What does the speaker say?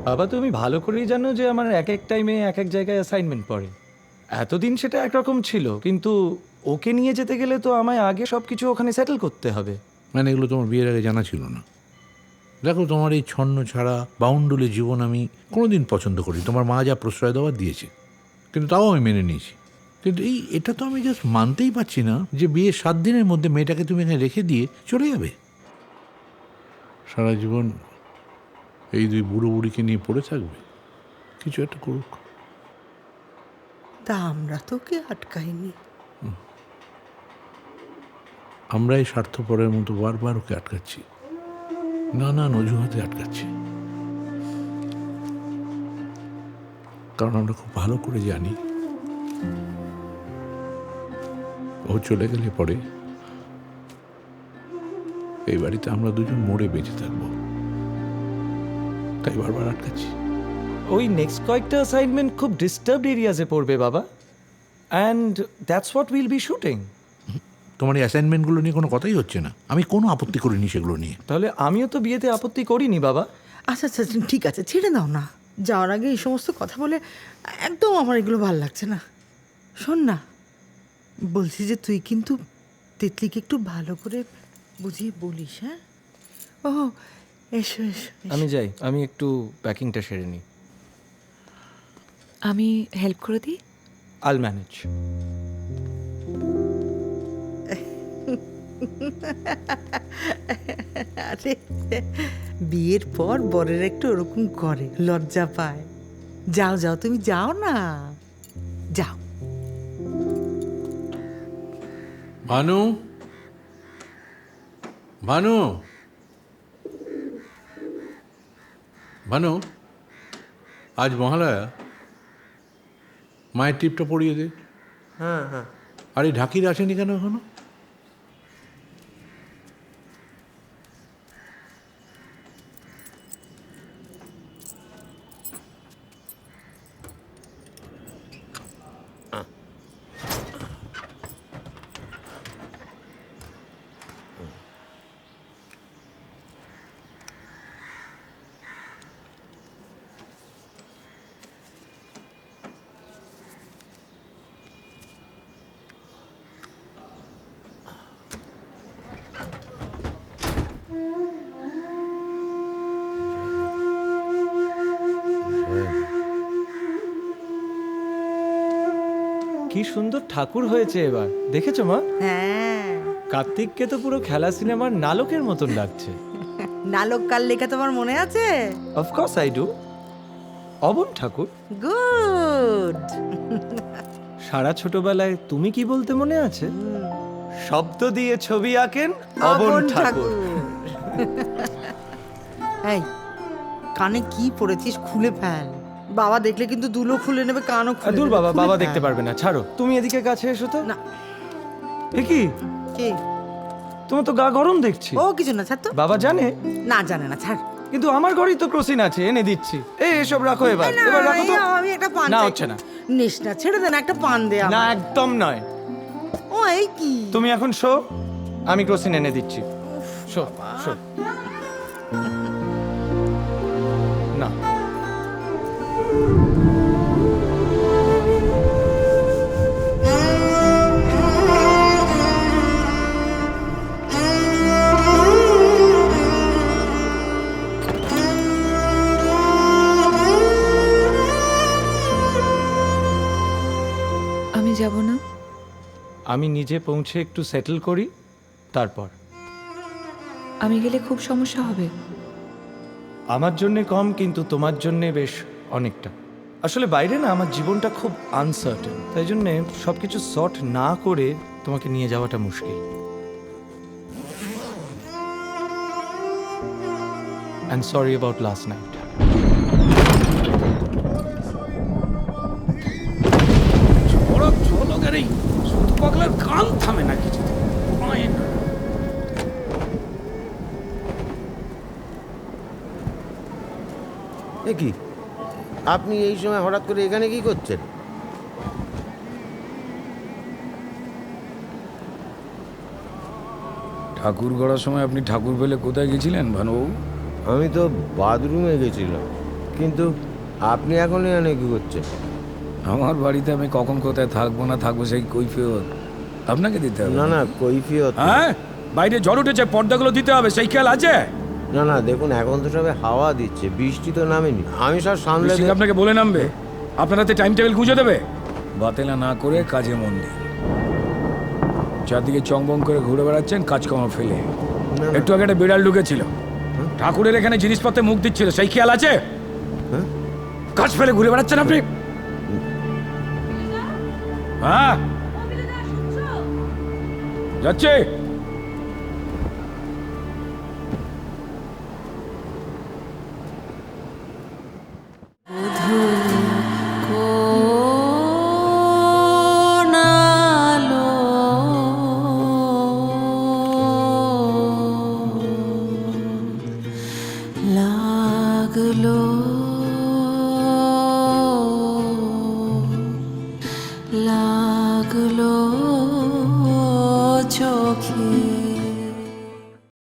বাবা, তুমি ভালো করেই জানো যে আমার এক এক টাইমে এক এক জায়গায় অ্যাসাইনমেন্ট পড়ে। এতদিন সেটা একরকম ছিল, কিন্তু ওকে নিয়ে যেতে গেলে তো আমায় আগে সব কিছু ওখানে সেটেল করতে হবে। মানে এগুলো তোমার বিয়ের আগে জানা ছিল না? দেখো, তোমার এই ছন্ন ছাড়া বাউন্ডুলে জীবন আমি কোনোদিন পছন্দ করি। তোমার মা যা প্রশ্রয় দেওয়ার দিয়েছে, কিন্তু তাও আমি মেনে নিয়েছি। কিন্তু এটা তো আমি জাস্ট মানতেই পারছি না যে বিয়ের 7 দিনের মধ্যে মেয়েটাকে তুমি এখানে রেখে দিয়ে চলে যাবে। সারা জীবন এই 2 বুড়ো বুড়িকে নিয়ে পড়ে থাকবে। কিছু একটা করুক। তা আমরা তোকে আটকাইনি। আমরা এই স্বার্থপরের মতো বারবার ওকে আটকাচ্ছি, নানান অজুহাতে আটকাচ্ছি। কারণ আমরা খুব ভালো করে জানি ও চলে গেলে পরে এই বাড়িতে আমরা দুজন মরে বেঁচে থাকবো, তাই বারবার আটকাচ্ছি। ওই নেক্সট কয়েকটা অ্যাসাইনমেন্ট খুব ডিস্টার্বড এরিয়াজে পড়বে বাবা, and that's what will be shooting. তোমার এই অ্যাসাইনমেন্টগুলো নিয়ে কোনো কথাই হচ্ছে না। আমি কোনো আপত্তি করিনি সেগুলো নিয়ে। তাহলে আমিও তো বিয়েতে আপত্তি করিনি বাবা। আচ্ছা আচ্ছা ঠিক আছে, ছেড়ে দাও না। যাওয়ার আগে এই সমস্ত কথা বলে একদম আমার এগুলো ভাল লাগছে না। শোন না, বলছি যে তুই কিন্তু তিতলিকে একটু ভালো করে বুঝিয়ে বলিস। হ্যাঁ? ও এসো এসো এসো। আমি যাই, আমি একটু প্যাকিংটা সেরে নিই। আমি হেল্প করে দিই। আল ম্যানেজ। আরে বিয়ের পর বরের একটু ওরকম করে, লজ্জা পায়। যাও যাও, তুমি যাও না, যাও। ভানু, ভানু, ভানু, আজ মহালয়া, মায়ের টিপটা পড়িয়ে দে। হ্যাঁ হ্যাঁ। আরে ঢাকির আসেনি কেন এখনো? কি সুন্দর ঠাকুর হয়েছে এবার, দেখেছো মা? হ্যাঁ, কার্তিককে তো পুরো খেলা সিনেমার নালকের মতন লাগছে। নালক কাল লেখা তোমার মনে আছে? Of course I do. Aban Thakur. Good. সারা ছোটবেলায় তুমি কি বলতে মনে আছে? শব্দ দিয়ে ছবি আঁকেন অবন ঠাকুর। এই, কানে কি পড়েছিস খুলে ফেল। বাবা দেখলে কিন্তু দুলো খুলে নেবে, কানও খুলে দূর নেবে। বাবা, খুলে বাবা ফেল। দেখতে পারবে না, ছাড়ো। তুমি এদিকে কাছে এসো তো। না। এ কি, কি? তোমার তো গা গরম দেখছি। ও কিছু না, ছাড় তো। বাবা জানে? না জানে না, ছাড়। কিন্তু আমার ঘরেই তো ক্রসিন আছে, এনে দিচ্ছি। এসব রাখো এবার, না, এবার রাখো তো। আমি একটা পান না চাই। হচ্ছে না। নিস না, ছেড়ে দে না, একটা পান দে না, আমার। একদম নয়। ও এই কি? তুমি এখন শো, আমি ক্রসিন এনে দিচ্ছি। Show show. না, আমি যাব না। আমি নিজে পৌঁছে একটু সেটেল করি, তারপর। আমি গেলে খুব সমস্যা হবে। আমার জন্যে কম, কিন্তু তোমার জন্যে বেশ অনেকটা। আসলে বাইরে না আমার জীবনটা খুব আনসার্টেন, তাই জন্যে সব কিছু সর্ট না করে তোমাকে নিয়ে যাওয়াটা মুশকিল। I am sorry about last night. চলো গাড়ি, শুধু পাগলার কান থামে না কিছু। এ কি, আপনি এই সময় হঠাৎ করে এখানে কি করছেন? ঠাকুর গড়ার সময় আপনি ঠাকুর পেলে কোথায় গেছিলেন ভানুবাবু? আমি তো বাথরুমে গেছিলাম। কিন্তু আপনি এখন এখানে কি করছেন? আমার বাড়িতে আমি কখন কোথায় থাকবো না থাকবো সেই কৈফিয়ত আপনাকে দিতে হবে। না না, কৈফিয়ত না। হ্যাঁ, বাইরে ঝড় উঠেছে, পর্দাগুলো দিতে হবে, সেই খেয়াল আছে? না না, দেখুন এখন তো সবে হাওয়া দিচ্ছে, বৃষ্টি তো নামেনি। আমি সব সামলে বৃষ্টি আপনাকে বলে নামবে? আপনার হাতে টাইম টেবিল গুঁজে দেবে? বাতেলা না করে কাজে মন দিন। চারদিকে চংবং করে ঘুরে বেড়াচ্ছেন কাজকর্ম ফেলে। না, না। একটু আগে একটা বিড়াল ঢুকেছিল, ঠাকুরের এখানে জিনিসপত্রে মুখ দিচ্ছিল, সেই খেয়াল আছে? হ্যাঁ? কাজ ফেলে ঘুরে বেড়াচ্ছেন আপনি? হ্যাঁ, যাচ্ছে। লাগলো লাগলো চোখে